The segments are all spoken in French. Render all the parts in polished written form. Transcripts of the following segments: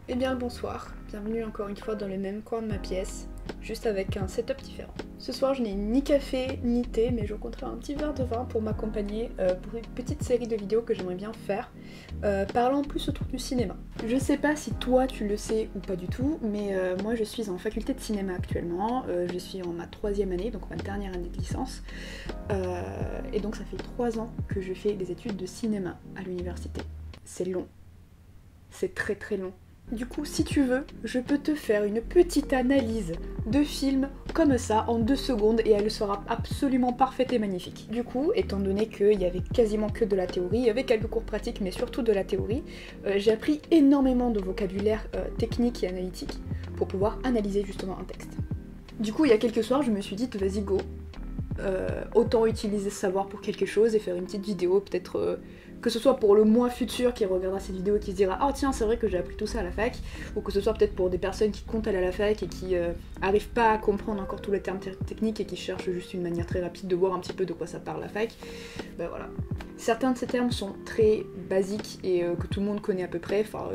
Eh bien bonsoir, bienvenue encore une fois dans le même coin de ma pièce, juste avec un setup différent. Ce soir je n'ai ni café ni thé, mais je compterai un petit verre de vin pour m'accompagner pour une petite série de vidéos que j'aimerais bien faire, parlant plus autour du cinéma. Je sais pas si toi tu le sais ou pas du tout, mais moi je suis en faculté de cinéma actuellement, je suis en ma 3e année, donc ma dernière année de licence, et donc ça fait 3 ans que je fais des études de cinéma à l'université. C'est long, c'est très très long. Du coup, si tu veux, je peux te faire une petite analyse de film comme ça en 2 secondes et elle sera absolument parfaite et magnifique. Du coup, étant donné qu'il y avait quasiment que de la théorie, il y avait quelques cours pratiques mais surtout de la théorie, j'ai appris énormément de vocabulaire technique et analytique pour pouvoir analyser justement un texte. Du coup, il y a quelques soirs, je me suis dit vas-y go, autant utiliser ce savoir pour quelque chose et faire une petite vidéo peut-être... que ce soit pour le moi futur qui regardera cette vidéo et qui se dira oh tiens c'est vrai que j'ai appris tout ça à la fac, ou que ce soit peut-être pour des personnes qui comptent aller à la fac et qui arrivent pas à comprendre encore tous les termes techniques et qui cherchent juste une manière très rapide de voir un petit peu de quoi ça parle la fac. Ben voilà. Certains de ces termes sont très basiques et que tout le monde connaît à peu près, enfin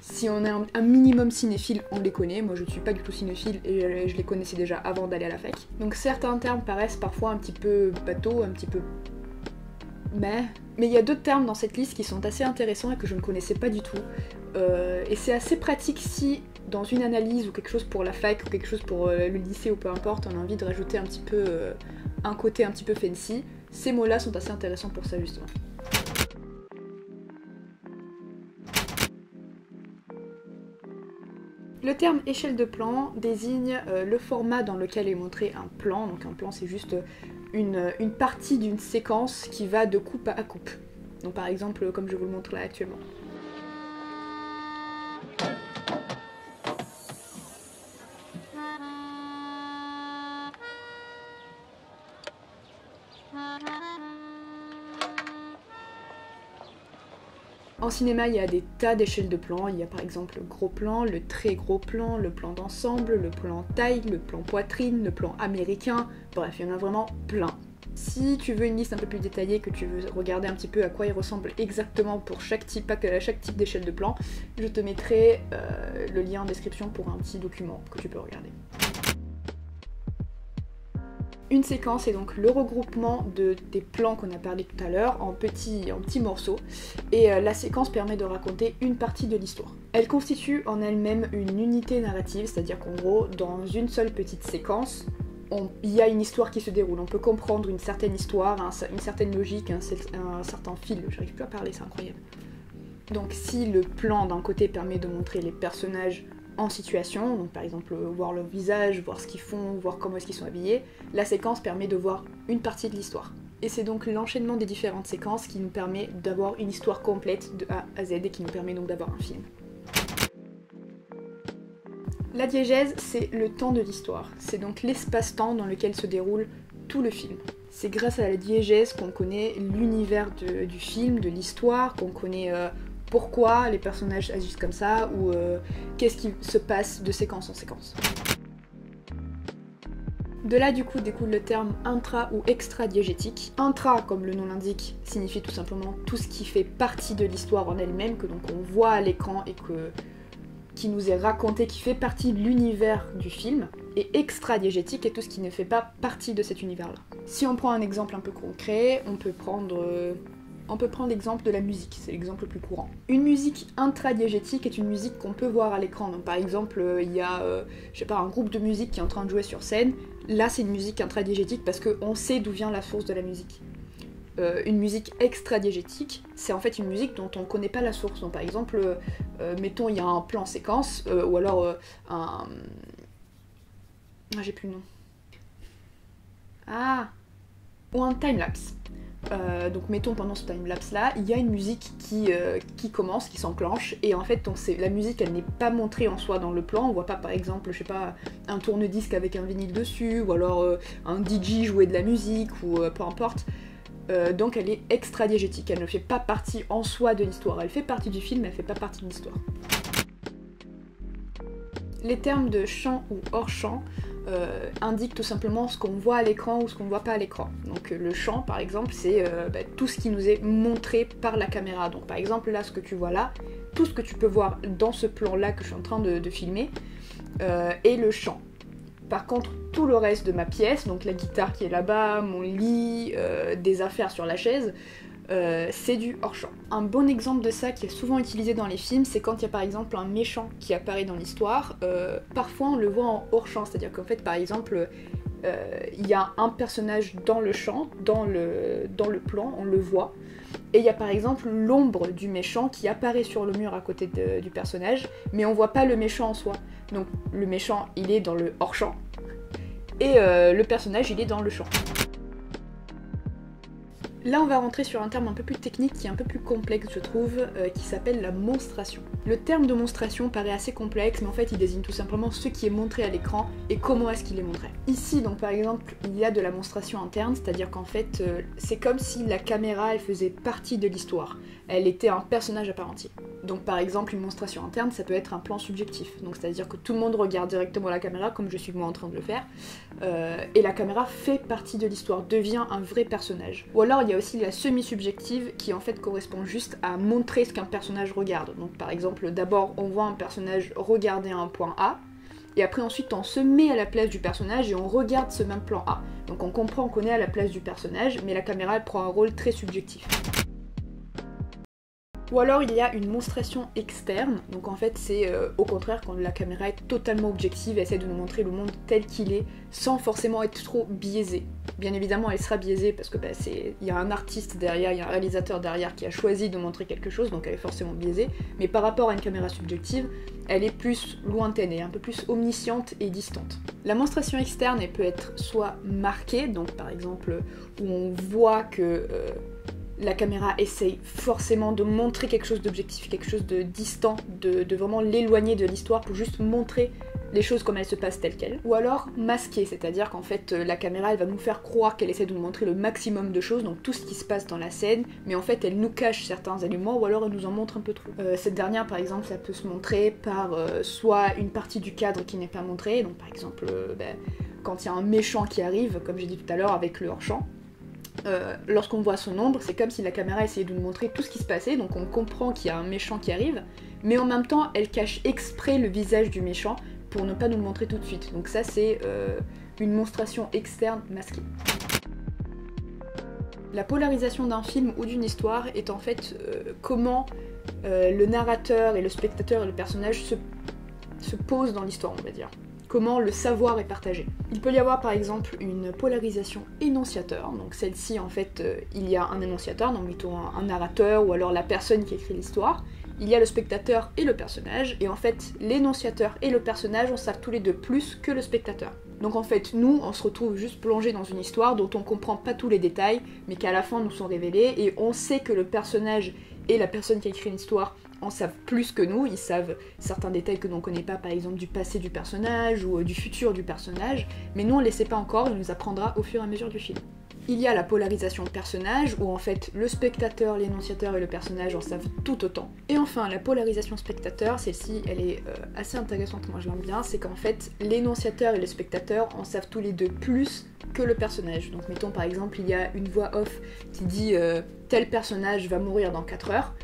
si on est un minimum cinéphile, on les connaît. Moi je ne suis pas du tout cinéphile et je les connaissais déjà avant d'aller à la fac. Donc certains termes paraissent parfois un petit peu bateaux, un petit peu mais il y a d'autres termes dans cette liste qui sont assez intéressants et que je ne connaissais pas du tout. Et c'est assez pratique si, dans une analyse ou quelque chose pour la fac ou quelque chose pour le lycée ou peu importe, on a envie de rajouter un petit peu un côté un petit peu fancy. Ces mots-là sont assez intéressants pour ça justement. Le terme échelle de plan désigne le format dans lequel est montré un plan. Donc un plan c'est juste une partie d'une séquence qui va de coupe à coupe. Donc par exemple comme je vous le montre là actuellement. En cinéma, il y a des tas d'échelles de plans. Il y a par exemple le gros plan, le très gros plan, le plan d'ensemble, le plan taille, le plan poitrine, le plan américain. Bref, il y en a vraiment plein. Si tu veux une liste un peu plus détaillée, que tu veux regarder un petit peu à quoi il ressemble exactement pour chaque type d'échelle de plan, je te mettrai le lien en description pour un petit document que tu peux regarder. Une séquence est donc le regroupement des plans qu'on a parlé tout à l'heure en petits morceaux, et la séquence permet de raconter une partie de l'histoire. Elle constitue en elle-même une unité narrative, c'est-à-dire qu'en gros, dans une seule petite séquence, il y a une histoire qui se déroule. On peut comprendre une certaine histoire, une certaine logique, un certain fil. J'arrive plus à parler, c'est incroyable. Donc si le plan d'un côté permet de montrer les personnages en situation, donc par exemple voir leur visage, voir ce qu'ils font, voir comment est-ce qu'ils sont habillés, la séquence permet de voir une partie de l'histoire. Et c'est donc l'enchaînement des différentes séquences qui nous permet d'avoir une histoire complète de A à Z et qui nous permet donc d'avoir un film. La diégèse, c'est le temps de l'histoire. C'est donc l'espace-temps dans lequel se déroule tout le film. C'est grâce à la diégèse qu'on connaît l'univers du film, de l'histoire, qu'on connaît pourquoi les personnages agissent comme ça, ou qu'est-ce qui se passe de séquence en séquence. De là du coup découle le terme intra ou extra-diégétique. Intra, comme le nom l'indique, signifie tout simplement tout ce qui fait partie de l'histoire en elle-même, que donc on voit à l'écran et qui nous est raconté, qui fait partie de l'univers du film, et extra-diégétique est tout ce qui ne fait pas partie de cet univers-là. Si on prend un exemple un peu concret, on peut prendre l'exemple de la musique, c'est l'exemple le plus courant. Une musique intradiégétique est une musique qu'on peut voir à l'écran. Donc par exemple, il y a je sais pas, un groupe de musique qui est en train de jouer sur scène. Là, c'est une musique intradiégétique parce qu'on sait d'où vient la source de la musique. Une musique extradiégétique, c'est en fait une musique dont on connaît pas la source. Donc par exemple, mettons il y a un plan séquence, ou alors un... Ah, j'ai plus le nom. Ah, ou un timelapse. Donc mettons pendant ce timelapse là, il y a une musique qui commence, qui s'enclenche, et en fait donc la musique elle n'est pas montrée en soi dans le plan, on voit pas par exemple, je sais pas, un tourne-disque avec un vinyle dessus, ou alors un DJ jouer de la musique, ou peu importe. Donc elle est extra-diégétique, elle ne fait pas partie en soi de l'histoire, elle fait partie du film, mais elle fait pas partie de l'histoire. Les termes de champ ou hors champ indiquent tout simplement ce qu'on voit à l'écran ou ce qu'on ne voit pas à l'écran. Donc le champ par exemple c'est tout ce qui nous est montré par la caméra. Donc par exemple là ce que tu vois là, tout ce que tu peux voir dans ce plan-là que je suis en train de filmer, et le champ. Par contre, tout le reste de ma pièce, donc la guitare qui est là-bas, mon lit, des affaires sur la chaise, c'est du hors-champ. Un bon exemple de ça qui est souvent utilisé dans les films, c'est quand il y a par exemple un méchant qui apparaît dans l'histoire, parfois on le voit en hors-champ, c'est-à-dire qu'en fait par exemple, il y a un personnage dans le champ, dans le plan, on le voit, et il y a par exemple l'ombre du méchant qui apparaît sur le mur à côté du personnage, mais on voit pas le méchant en soi. Donc le méchant il est dans le hors-champ, et le personnage il est dans le champ. Là on va rentrer sur un terme un peu plus technique qui est un peu plus complexe je trouve, qui s'appelle la monstration. Le terme de monstration paraît assez complexe mais en fait il désigne tout simplement ce qui est montré à l'écran et comment est-ce qu'il est montré. Ici donc par exemple il y a de la monstration interne, c'est-à-dire qu'en fait c'est comme si la caméra elle faisait partie de l'histoire, elle était un personnage à part entière. Donc par exemple une monstration interne ça peut être un plan subjectif, donc c'est-à-dire que tout le monde regarde directement la caméra comme je suis moi en train de le faire, et la caméra fait partie de l'histoire, devient un vrai personnage. Ou alors il y a aussi la semi-subjective qui en fait correspond juste à montrer ce qu'un personnage regarde. Donc par exemple d'abord on voit un personnage regarder un point A, et après ensuite on se met à la place du personnage et on regarde ce même plan A. Donc on comprend qu'on est à la place du personnage, mais la caméra elle prend un rôle très subjectif. Ou alors il y a une monstration externe, donc en fait c'est au contraire quand la caméra est totalement objective, elle essaie de nous montrer le monde tel qu'il est, sans forcément être trop biaisée. Bien évidemment elle sera biaisée parce que il y a un artiste derrière, il y a un réalisateur derrière qui a choisi de montrer quelque chose, donc elle est forcément biaisée, mais par rapport à une caméra subjective, elle est plus lointaine et un peu plus omnisciente et distante. La monstration externe elle peut être soit marquée, donc par exemple où on voit que la caméra essaye forcément de montrer quelque chose d'objectif, quelque chose de distant, de vraiment l'éloigner de l'histoire pour juste montrer les choses comme elles se passent telles quelles. Ou alors masquer, c'est-à-dire qu'en fait la caméra elle va nous faire croire qu'elle essaie de nous montrer le maximum de choses, donc tout ce qui se passe dans la scène, mais en fait elle nous cache certains éléments ou alors elle nous en montre un peu trop. Cette dernière par exemple ça peut se montrer par soit une partie du cadre qui n'est pas montrée, donc par exemple quand il y a un méchant qui arrive, comme j'ai dit tout à l'heure avec le hors-champ, lorsqu'on voit son ombre, c'est comme si la caméra essayait de nous montrer tout ce qui se passait, donc on comprend qu'il y a un méchant qui arrive, mais en même temps elle cache exprès le visage du méchant pour ne pas nous le montrer tout de suite. Donc ça c'est une monstration externe masquée. La polarisation d'un film ou d'une histoire est en fait comment le narrateur et le spectateur et le personnage se posent dans l'histoire, on va dire. Comment le savoir est partagé. Il peut y avoir par exemple une polarisation énonciateur, donc celle-ci en fait il y a un énonciateur, donc plutôt un narrateur ou alors la personne qui écrit l'histoire, il y a le spectateur et le personnage, et en fait l'énonciateur et le personnage en savent tous les deux plus que le spectateur. Donc en fait nous on se retrouve juste plongé dans une histoire dont on comprend pas tous les détails, mais qu'à la fin nous sont révélés, et on sait que le personnage et la personne qui a écrit l'histoire en savent plus que nous, ils savent certains détails que l'on connaît pas, par exemple du passé du personnage ou du futur du personnage, mais nous on les sait pas encore, il nous apprendra au fur et à mesure du film. Il y a la polarisation personnage, où en fait le spectateur, l'énonciateur et le personnage en savent tout autant. Et enfin la polarisation spectateur, celle-ci elle est assez intéressante, moi je l'aime bien, c'est qu'en fait l'énonciateur et le spectateur en savent tous les deux plus que le personnage. Donc mettons par exemple il y a une voix off qui dit tel personnage va mourir dans 4 heures,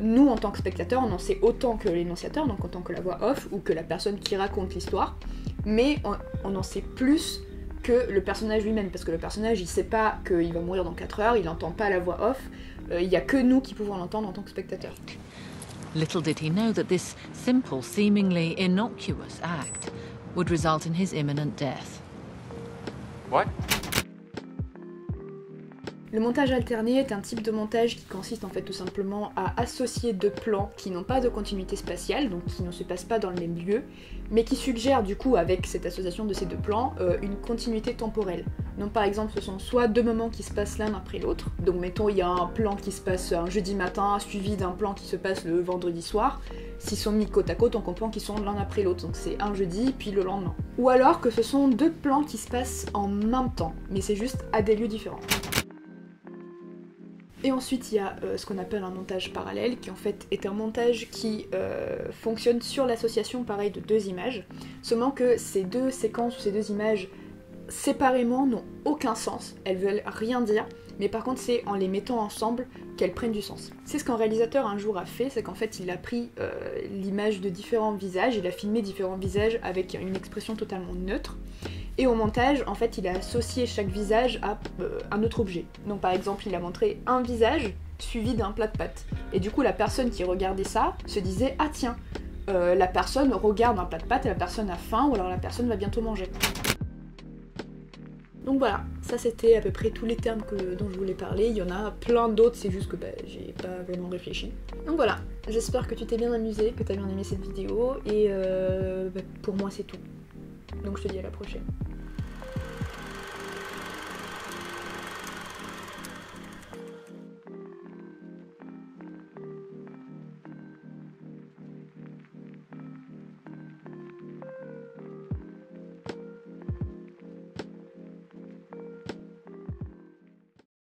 nous en tant que spectateur on en sait autant que l'énonciateur, donc autant que la voix off ou que la personne qui raconte l'histoire, mais on en sait plus que le personnage lui-même, parce que le personnage il sait pas qu'il va mourir dans 4 heures, il n'entend pas la voix off, il y a que nous qui pouvons l'entendre en tant que spectateur. Little did he know that this simple, seemingly innocuous act would result in his imminent death. What? Le montage alterné est un type de montage qui consiste en fait tout simplement à associer deux plans qui n'ont pas de continuité spatiale, donc qui ne se passent pas dans le même lieu, mais qui suggèrent du coup avec cette association de ces deux plans une continuité temporelle. Donc par exemple ce sont soit deux moments qui se passent l'un après l'autre, donc mettons il y a un plan qui se passe un jeudi matin suivi d'un plan qui se passe le vendredi soir, s'ils sont mis côte à côte on comprend qu'ils sont l'un après l'autre, donc c'est un jeudi puis le lendemain. Ou alors que ce sont deux plans qui se passent en même temps, mais c'est juste à des lieux différents. Et ensuite il y a ce qu'on appelle un montage parallèle, qui en fait est un montage qui fonctionne sur l'association pareil de deux images, seulement que ces deux séquences ou ces deux images séparément n'ont aucun sens, elles veulent rien dire, mais par contre c'est en les mettant ensemble qu'elles prennent du sens. C'est ce qu'un réalisateur un jour a fait, c'est qu'en fait il a pris l'image de différents visages, il a filmé différents visages avec une expression totalement neutre, et au montage en fait il a associé chaque visage à un autre objet. Donc par exemple il a montré un visage suivi d'un plat de pâtes, et du coup la personne qui regardait ça se disait ah tiens, la personne regarde un plat de pâtes et la personne a faim, ou alors la personne va bientôt manger. Donc voilà, ça c'était à peu près tous les termes dont je voulais parler. Il y en a plein d'autres, c'est juste que j'ai pas vraiment réfléchi. Donc voilà, j'espère que tu t'es bien amusé, que t'as bien aimé cette vidéo, et pour moi c'est tout. Donc je te dis à la prochaine.